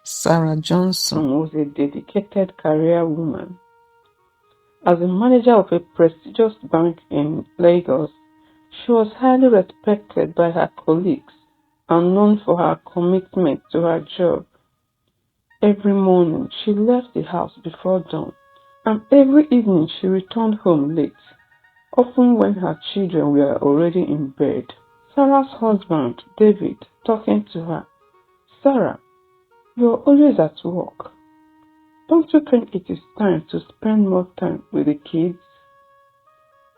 Sarah Johnson was a dedicated career woman. As a manager of a prestigious bank in Lagos, she was highly respected by her colleagues and known for her commitment to her job. Every morning, she left the house before dawn, and every evening she returned home late, often when her children were already in bed. Sarah's husband, David, talking to her, "Sarah, you're always at work. Don't you think it is time to spend more time with the kids?"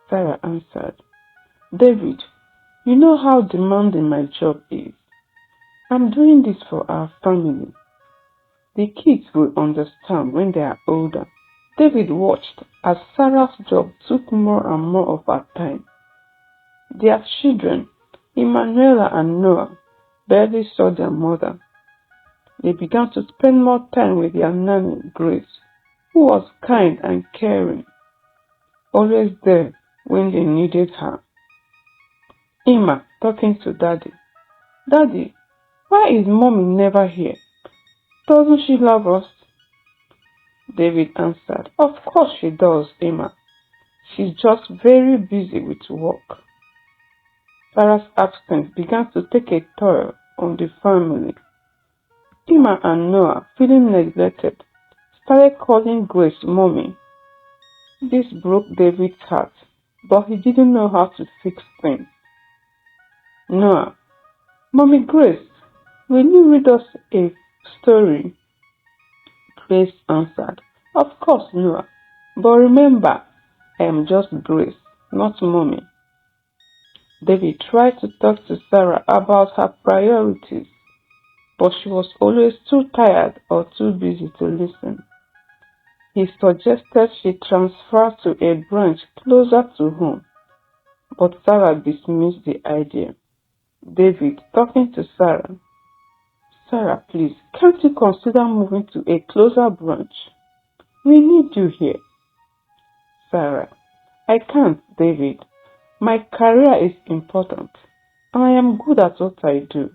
Sarah answered, "David, you know how demanding my job is. I'm doing this for our family. The kids will understand when they are older." David watched as Sarah's job took more and more of her time. Their children, Emanuela and Noah, barely saw their mother. They began to spend more time with their nanny, Grace, who was kind and caring, always there when they needed her. Emma talking to Daddy, "Daddy, why is Mommy never here? Doesn't she love us?" David answered, "Of course she does, Emma. She's just very busy with work." Sarah's absence began to take a toll on the family. Emma and Noah, feeling neglected, started calling Grace Mommy. This broke David's heart, but he didn't know how to fix things. "Noah, Mommy Grace, will you read us a story?" Grace answered, "Of course, Noah, but remember, I am just Grace, not Mommy." David tried to talk to Sarah about her priorities, but she was always too tired or too busy to listen. He suggested she transfer to a branch closer to home, but Sarah dismissed the idea. David talking to Sarah, "Sarah, please, can't you consider moving to a closer branch? We need you here." Sarah, "I can't, David. My career is important, and I am good at what I do.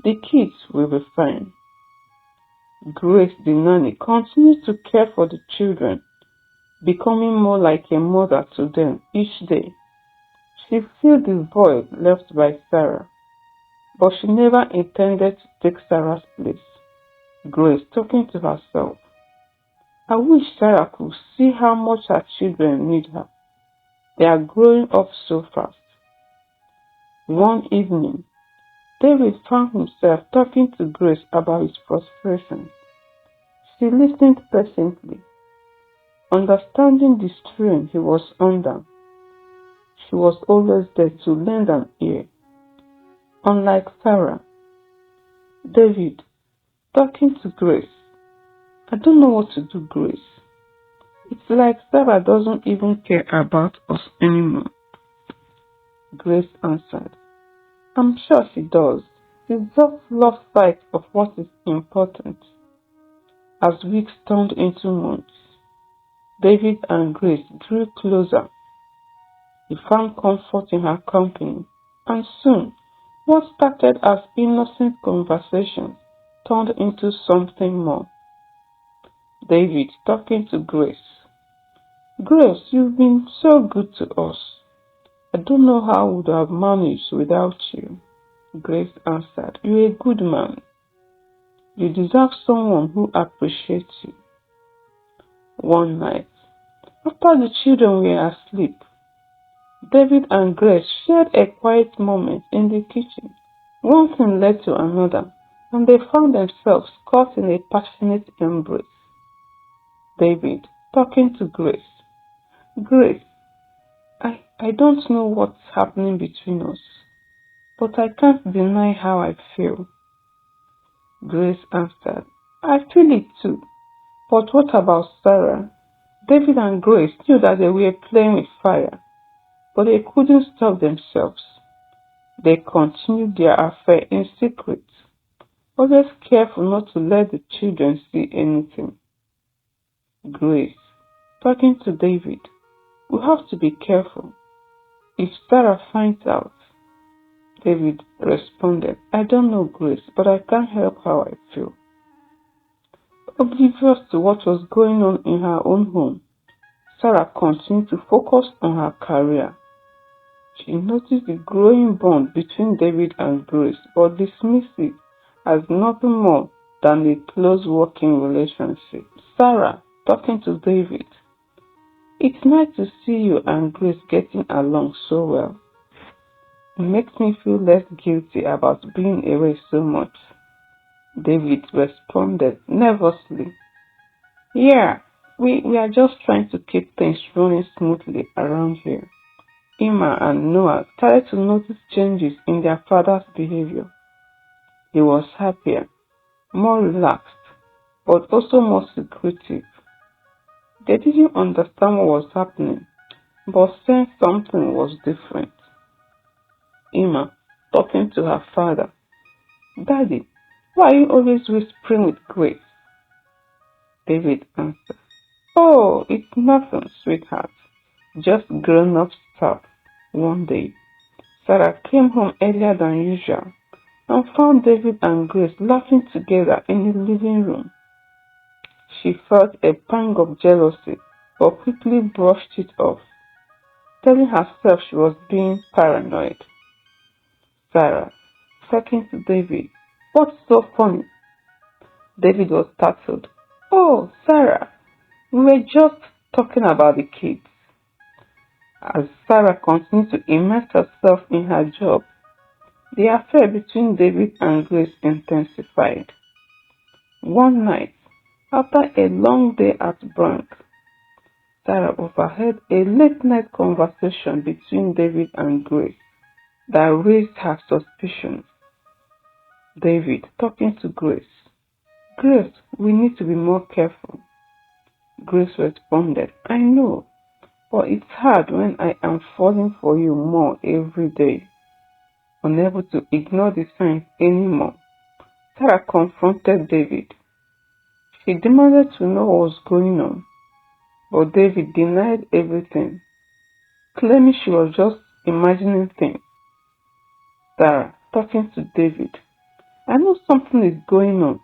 The kids will be fine." Grace, the nanny, continued to care for the children, becoming more like a mother to them each day. She filled the void left by Sarah, but she never intended to take Sarah's place. Grace talking to herself, "I wish Sarah could see how much her children need her. They are growing up so fast." One evening, David found himself talking to Grace about his frustrations. She listened patiently, understanding the strain he was under. She was always there to lend an ear. Unlike Sarah, David talking to Grace, "I don't know what to do, Grace. It's like Sarah doesn't even care about us anymore." Grace answered, "I'm sure she does. She just lost sight of what is important." As weeks turned into months, David and Grace grew closer. He found comfort in her company, and soon, what started as innocent conversations turned into something more. David talking to Grace, "Grace, you've been so good to us. I don't know how I would have managed without you." Grace answered, "You're a good man. You deserve someone who appreciates you." One night, after the children were asleep, David and Grace shared a quiet moment in the kitchen. One thing led to another, and they found themselves caught in a passionate embrace. David talking to Grace, "Grace, I don't know what's happening between us, but I can't deny how I feel." Grace answered, "I feel it too, but what about Sarah?" David and Grace knew that they were playing with fire, but they couldn't stop themselves. They continued their affair in secret, always careful not to let the children see anything. Grace talking to David, "We have to be careful. If Sarah finds out." David responded, "I don't know, Grace, but I can't help how I feel." Oblivious to what was going on in her own home, Sarah continued to focus on her career. She noticed the growing bond between David and Grace, but dismissed it as nothing more than a close working relationship. Sarah, talking to David, "It's nice to see you and Grace getting along so well. It makes me feel less guilty about being away so much." David responded nervously, "Yeah, we are just trying to keep things running smoothly around here." Emma and Noah started to notice changes in their father's behavior. He was happier, more relaxed, but also more secretive. They didn't understand what was happening, but sensed something was different. Emma, talking to her father, "Daddy, why are you always whispering with Grace?" David answered, "Oh, it's nothing, sweetheart. Just grown-up stuff." One day, Sarah came home earlier than usual and found David and Grace laughing together in the living room. She felt a pang of jealousy, but quickly brushed it off, telling herself she was being paranoid. Sarah, talking to David, "What's so funny?" David was startled. "Oh, Sarah, we were just talking about the kids." As Sarah continued to immerse herself in her job, the affair between David and Grace intensified. One night, after a long day at bank, Sarah overheard a late-night conversation between David and Grace that raised her suspicions. David, talking to Grace, "Grace, we need to be more careful." Grace responded, "I know, but it's hard when I am falling for you more every day." Unable to ignore the signs anymore, Sarah confronted David. She demanded to know what was going on, but David denied everything, claiming she was just imagining things. Sarah, talking to David, "I know something is going on.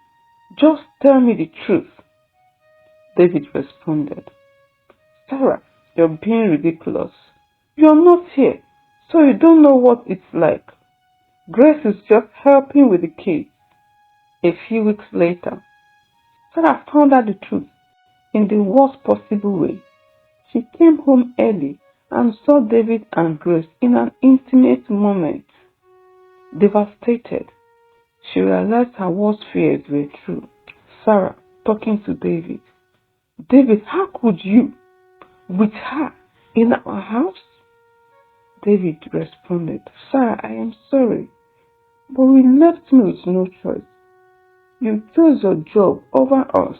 Just tell me the truth." David responded, "Sarah, you're being ridiculous. You're not here, so you don't know what it's like. Grace is just helping with the kids." A few weeks later, Sarah found out the truth in the worst possible way. She came home early and saw David and Grace in an intimate moment. Devastated, she realized her worst fears were true. Sarah, talking to David, "David, how could you? With her in our house?" David responded, "Sarah, I am sorry, but we left me with no choice. You chose your job over us."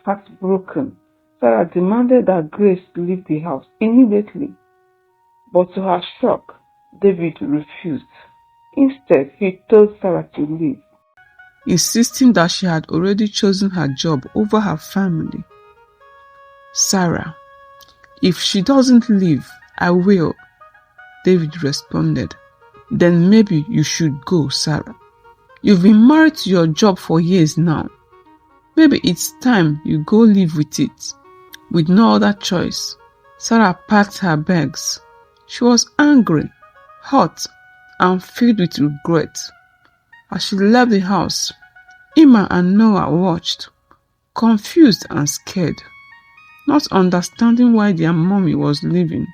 Heartbroken, Sarah demanded that Grace leave the house immediately, but to her shock, David refused. Instead, he told Sarah to leave, insisting that she had already chosen her job over her family. "Sarah, if she doesn't leave, I will," David responded. "Then maybe you should go, Sarah. You've been married to your job for years now. Maybe it's time you go live with it." With no other choice, Sarah packed her bags. She was angry, hot, and filled with regret. As she left the house, Emma and Noah watched, confused and scared, not understanding why their mommy was leaving.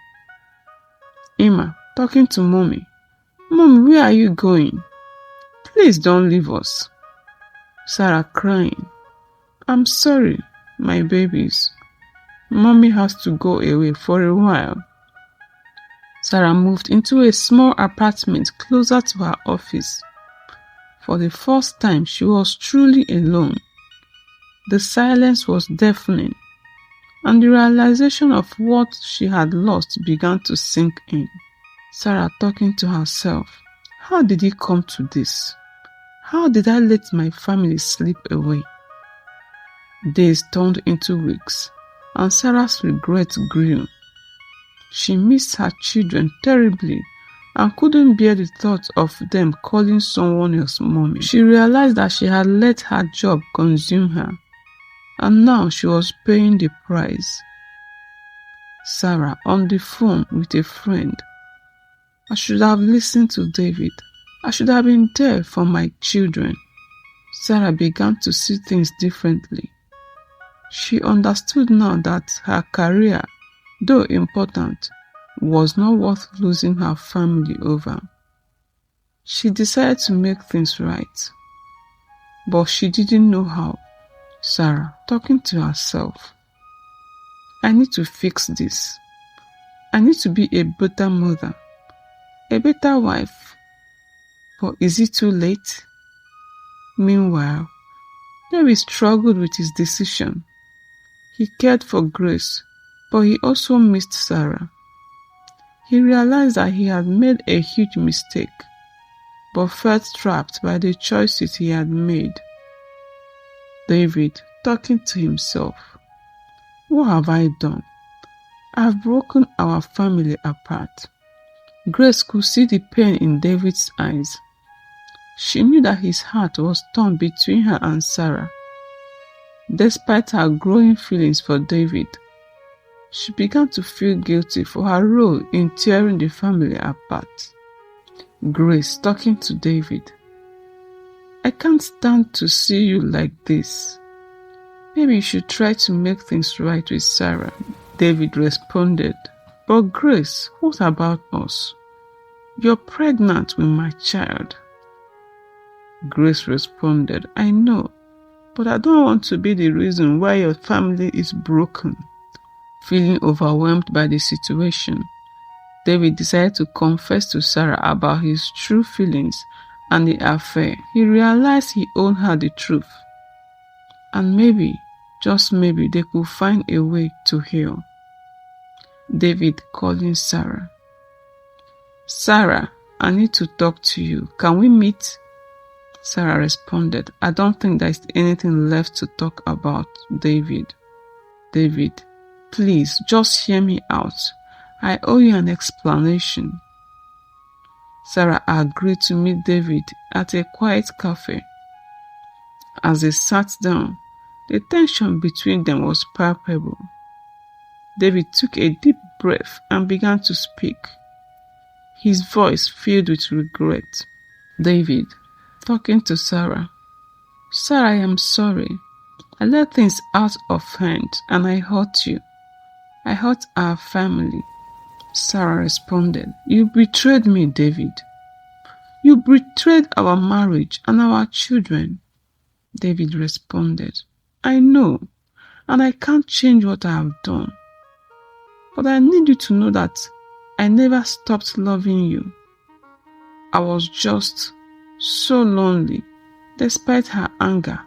Emma, talking to Mommy, "Mommy, where are you going? Please don't leave us." Sarah, crying, "I'm sorry, my babies. Mommy has to go away for a while." Sarah moved into a small apartment closer to her office. For the first time, she was truly alone. The silence was deafening, and the realization of what she had lost began to sink in. Sarah, talking to herself, "How did it come to this? How did I let my family slip away?" Days turned into weeks, and Sarah's regret grew. She missed her children terribly and couldn't bear the thought of them calling someone else mommy. She realized that she had let her job consume her, and now she was paying the price. Sarah on the phone with a friend. I should have listened to David. I should have been there for my children. Sarah began to see things differently. She understood now that her career, though important, was not worth losing her family over. She decided to make things right, but she didn't know how. Sarah, talking to herself, I need to fix this. I need to be a better mother, a better wife. But is it too late? Meanwhile, David struggled with his decision. He cared for Grace, but he also missed Sarah. He realized that he had made a huge mistake, but felt trapped by the choices he had made. David, talking to himself, what have I done? I have broken our family apart. Grace could see the pain in David's eyes. She knew that his heart was torn between her and Sarah. Despite her growing feelings for David, she began to feel guilty for her role in tearing the family apart. Grace, talking to David, I can't stand to see you like this. Maybe you should try to make things right with Sarah. David responded, but Grace, what about us? You're pregnant with my child. Grace responded, I know, but I don't want to be the reason why your family is broken. Feeling overwhelmed by the situation, David decided to confess to Sarah about his true feelings and the affair. He realized he owed her the truth, and maybe, just maybe, they could find a way to heal. David calling Sarah. Sarah, I need to talk to you. Can we meet? Sarah responded, I don't think there's anything left to talk about, David. David, please, just hear me out. I owe you an explanation. Sarah agreed to meet David at a quiet cafe. As they sat down, the tension between them was palpable. David took a deep breath and began to speak, his voice filled with regret. David, talking to Sarah, Sarah, I am sorry. I let things out of hand and I hurt you. I hurt our family. Sarah responded, you betrayed me, David. You betrayed our marriage and our children. David responded, I know, and I can't change what I have done. But I need you to know that I never stopped loving you. I was just so lonely. Despite her anger,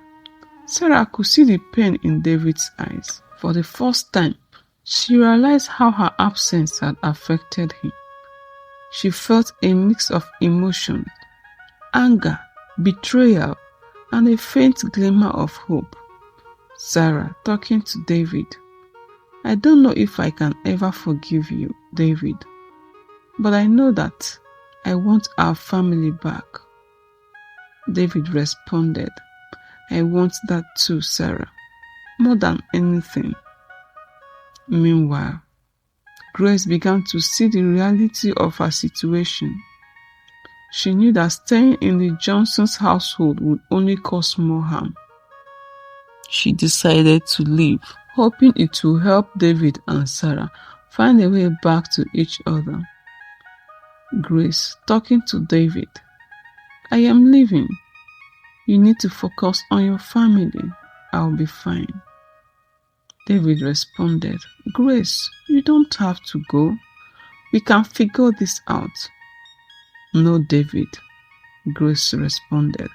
Sarah could see the pain in David's eyes. For the first time, she realized how her absence had affected him. She felt a mix of emotions, anger, betrayal, and a faint glimmer of hope. Sarah, talking to David, I don't know if I can ever forgive you, David, but I know that I want our family back. David responded, I want that too, Sarah, more than anything. Meanwhile, Grace began to see the reality of her situation. She knew that staying in the Johnson's household would only cause more harm. She decided to leave, hoping it would help David and Sarah find a way back to each other. Grace, talking to David, I am leaving. You need to focus on your family. I'll be fine. David responded, Grace, you don't have to go. We can figure this out. No, David, Grace responded.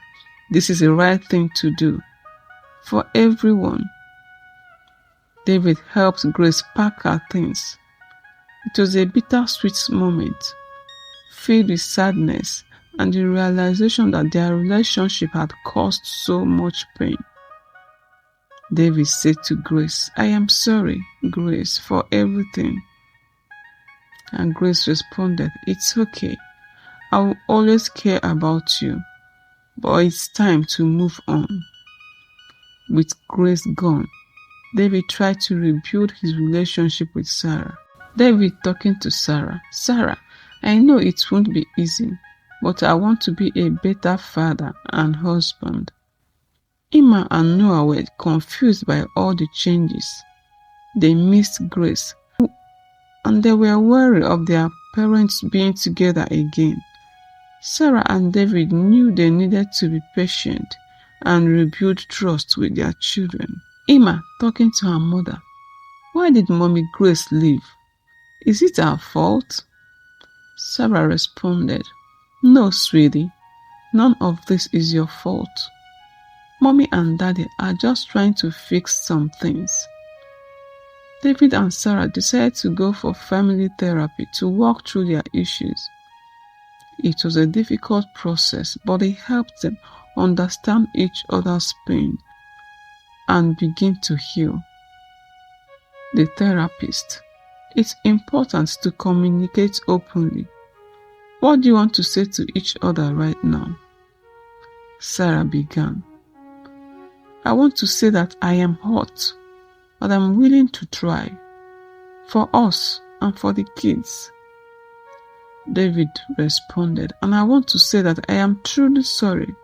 This is the right thing to do for everyone. David helped Grace pack her things. It was a bittersweet moment, filled with sadness and the realization that their relationship had caused so much pain. David said to Grace, I am sorry, Grace, for everything. And Grace responded, it's okay. I will always care about you, but it's time to move on. With Grace gone, David tried to rebuild his relationship with Sarah. David talking to Sarah. Sarah, I know it won't be easy, but I want to be a better father and husband. Emma and Noah were confused by all the changes. They missed Grace, and they were worried of their parents being together again. Sarah and David knew they needed to be patient and rebuild trust with their children. Emma talking to her mother. Why did Mommy Grace leave? Is it our fault? Sarah responded, No, sweetie, none of this is your fault. Mommy and Daddy are just trying to fix some things. David and Sarah decided to go for family therapy to work through their issues. It was a difficult process, but it helped them understand each other's pain and begin to heal. The therapist. It's important to communicate openly. What do you want to say to each other right now? Sarah began. I want to say that I am hurt, but I'm willing to try. For us and for the kids. David responded, and I want to say that I am truly sorry.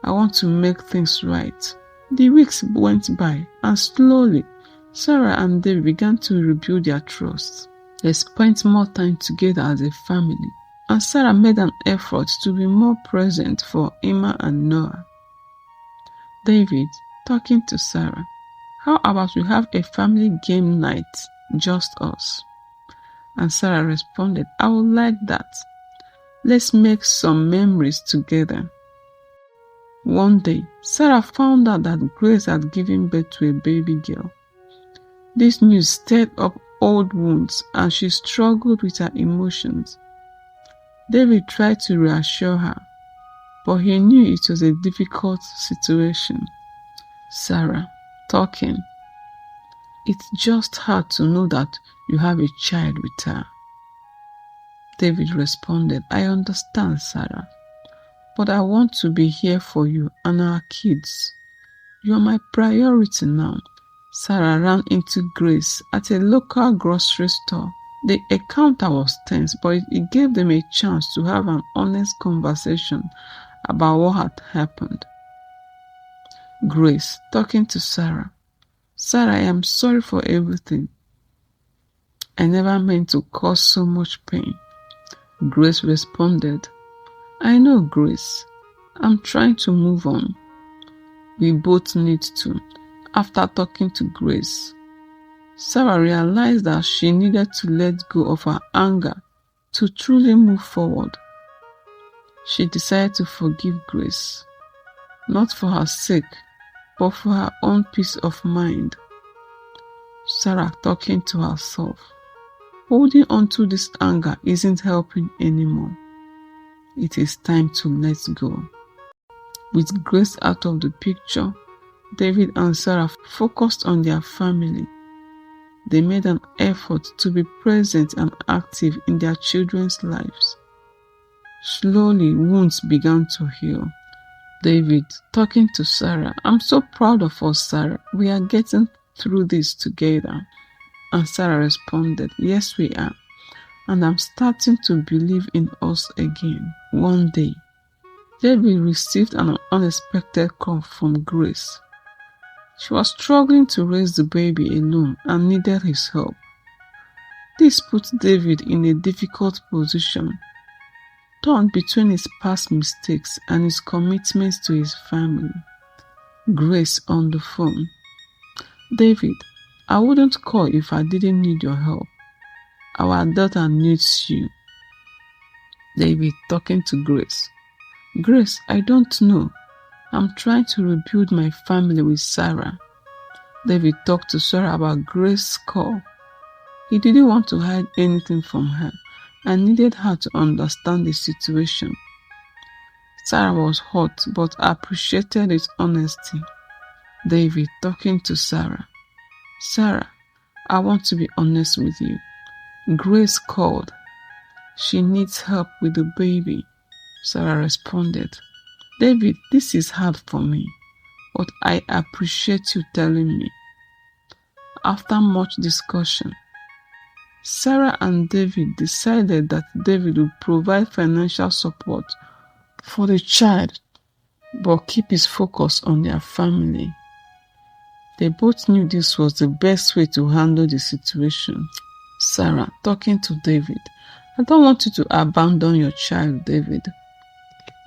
I want to make things right. The weeks went by, and slowly, Sarah and David began to rebuild their trust. They spent more time together as a family, and Sarah made an effort to be more present for Emma and Noah. David, talking to Sarah, how about we have a family game night, just us? And Sarah responded, I would like that. Let's make some memories together. One day, Sarah found out that Grace had given birth to a baby girl. This news stirred up old wounds and she struggled with her emotions. David tried to reassure her, but he knew it was a difficult situation. Sarah, talking. It's just hard to know that you have a child with her. David responded, I understand, Sarah, but I want to be here for you and our kids. You are my priority now. Sarah ran into Grace at a local grocery store. The encounter was tense, but it gave them a chance to have an honest conversation about what had happened. Grace, talking to Sarah. Sarah, I am sorry for everything. I never meant to cause so much pain. Grace responded, I know, Grace. I'm trying to move on. We both need to. After talking to Grace, Sarah realized that she needed to let go of her anger to truly move forward. She decided to forgive Grace, not for her sake, but for her own peace of mind. Sarah talking to herself. Holding on to this anger isn't helping anymore. It is time to let go. With Grace out of the picture, David and Sarah focused on their family. They made an effort to be present and active in their children's lives. Slowly, wounds began to heal. David, talking to Sarah, I'm so proud of us, Sarah. We are getting through this together. And Sarah responded, yes, we are. And I'm starting to believe in us again. One day, David received an unexpected call from Grace. She was struggling to raise the baby alone and needed his help. This put David in a difficult position, torn between his past mistakes and his commitments to his family. Grace on the phone. David, I wouldn't call if I didn't need your help. Our daughter needs you. David talking to Grace. Grace, I don't know. I'm trying to rebuild my family with Sarah. David talked to Sarah about Grace's call. He didn't want to hide anything from her and needed her to understand the situation. Sarah was hurt but appreciated his honesty. David talking to Sarah. Sarah, I want to be honest with you. Grace called. She needs help with the baby. Sarah responded, David, this is hard for me, but I appreciate you telling me. After much discussion, Sarah and David decided that David would provide financial support for the child but keep his focus on their family. They both knew this was the best way to handle the situation. Sarah talking to David, I don't want you to abandon your child, David,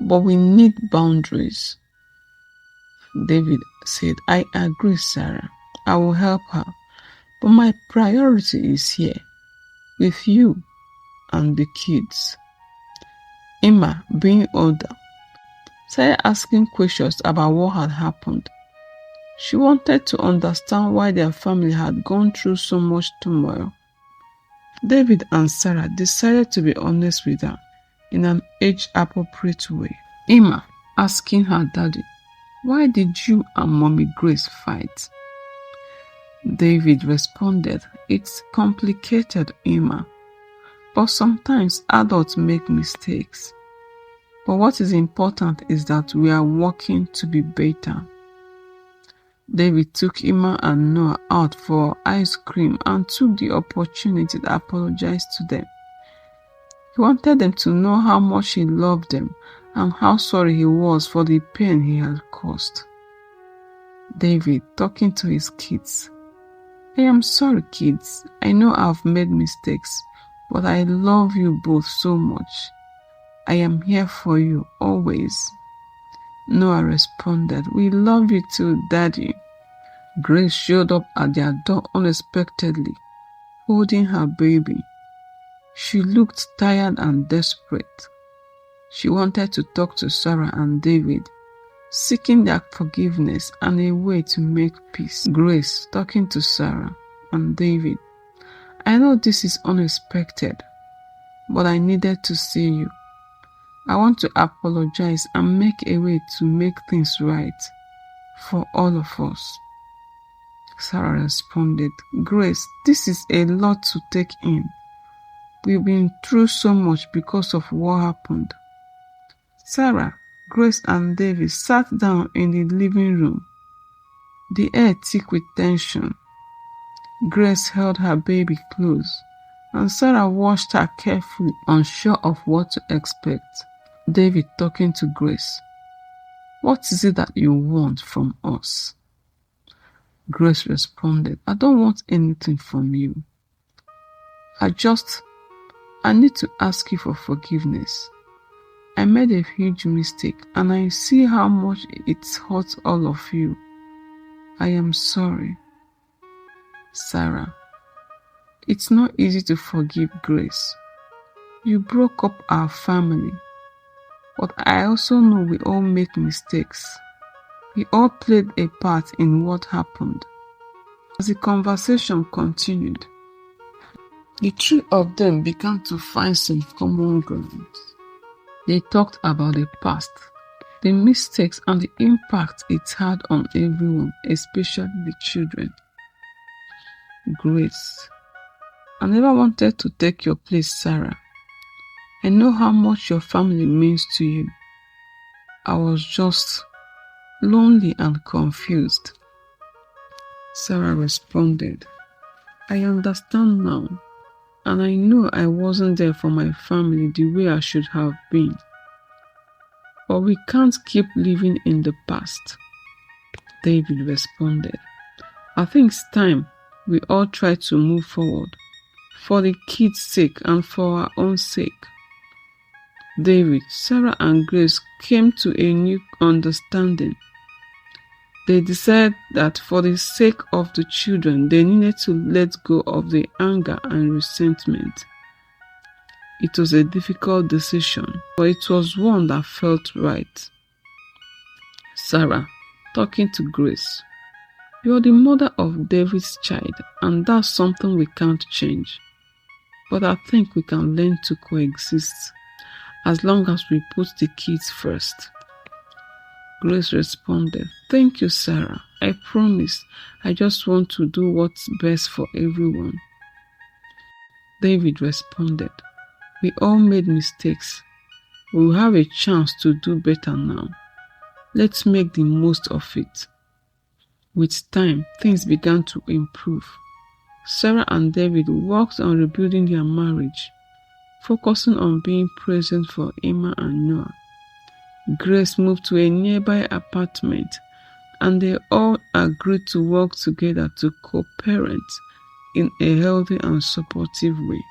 but we need boundaries. David said, I agree, Sarah. I will help her, but my priority is here, with you and the kids. Emma, being older, started asking questions about what had happened. She wanted to understand why their family had gone through so much turmoil. David and Sarah decided to be honest with her in an age-appropriate way. Emma asking her daddy, why did you and Mommy Grace fight? David responded, it's complicated, Emma, but sometimes adults make mistakes. But what is important is that we are working to be better. David took Emma and Noah out for ice cream and took the opportunity to apologize to them. He wanted them to know how much he loved them and how sorry he was for the pain he had caused. David talking to his kids, I am sorry, kids. I know I've made mistakes, but I love you both so much. I am here for you always. Noah responded, we love you too, Daddy. Grace showed up at their door unexpectedly, holding her baby. She looked tired and desperate. She wanted to talk to Sarah and David, seeking their forgiveness and a way to make peace. Grace talking to Sarah and David, I know this is unexpected, but I needed to see you. I want to apologize and make a way to make things right for all of us. Sarah responded, Grace, this is a lot to take in. We've been through so much because of what happened. Sarah, Grace and David sat down in the living room, the air thick with tension. Grace held her baby close, and Sarah watched her carefully, unsure of what to expect. David talking to Grace, what is it that you want from us? Grace responded, I don't want anything from you. I need to ask you for forgiveness. I made a huge mistake and I see how much it hurts all of you. I am sorry. Sarah, it's not easy to forgive Grace. You broke up our family. But I also know we all make mistakes. We all played a part in what happened. As the conversation continued, the three of them began to find some common ground. They talked about the past, the mistakes and the impact it had on everyone, especially the children. Grace, I never wanted to take your place, Sarah. I know how much your family means to you. I was just lonely and confused. Sarah responded, I understand now, and I know I wasn't there for my family the way I should have been. But we can't keep living in the past. David responded, I think it's time we all try to move forward, for the kids' sake and for our own sake. David, Sarah and Grace came to a new understanding. They decided that for the sake of the children, they needed to let go of the anger and resentment. It was a difficult decision, but it was one that felt right. Sarah, talking to Grace, you're the mother of David's child, and that's something we can't change. But I think we can learn to coexist as long as we put the kids first. Grace responded, thank you, Sarah. I promise I just want to do what's best for everyone. David responded, we all made mistakes. We will have a chance to do better now. Let's make the most of it. With time, things began to improve. Sarah and David worked on rebuilding their marriage, focusing on being present for Emma and Noah. Grace moved to a nearby apartment, and they all agreed to work together to co-parent in a healthy and supportive way.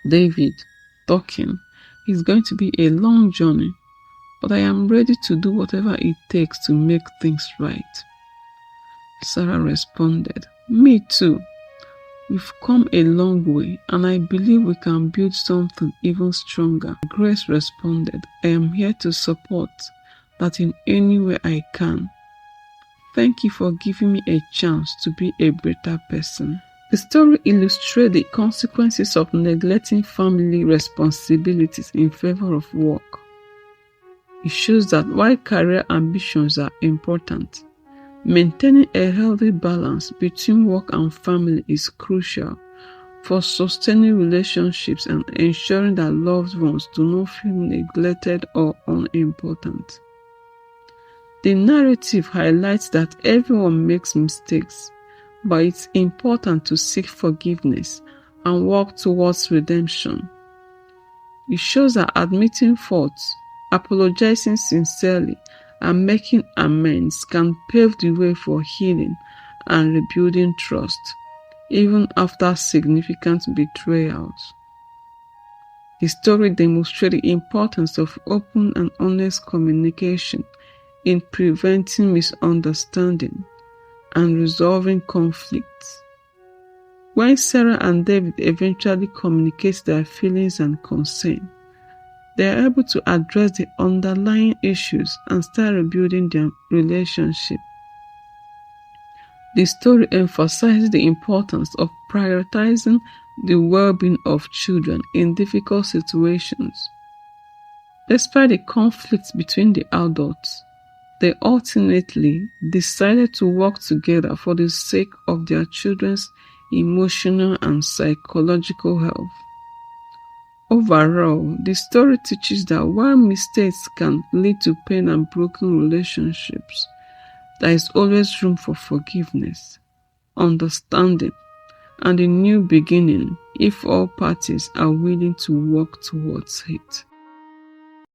David, talking, "It's going to be a long journey, but I am ready to do whatever it takes to make things right." Sarah responded, "Me too. We've come a long way, and I believe we can build something even stronger." Grace responded, "I am here to support that in any way I can. Thank you for giving me a chance to be a better person." The story illustrates the consequences of neglecting family responsibilities in favor of work. It shows that while career ambitions are important, maintaining a healthy balance between work and family is crucial for sustaining relationships and ensuring that loved ones do not feel neglected or unimportant. The narrative highlights that everyone makes mistakes, but it's important to seek forgiveness and work towards redemption. It shows that admitting faults, apologizing sincerely, and making amends can pave the way for healing and rebuilding trust, even after significant betrayals. The story demonstrates the importance of open and honest communication in preventing misunderstanding and resolving conflicts. When Sarah and David eventually communicate their feelings and concern, they are able to address the underlying issues and start rebuilding their relationship. The story emphasizes the importance of prioritizing the well-being of children in difficult situations. Despite the conflicts between the adults, they ultimately decided to work together for the sake of their children's emotional and psychological health. Overall, the story teaches that while mistakes can lead to pain and broken relationships, there is always room for forgiveness, understanding, and a new beginning if all parties are willing to work towards it.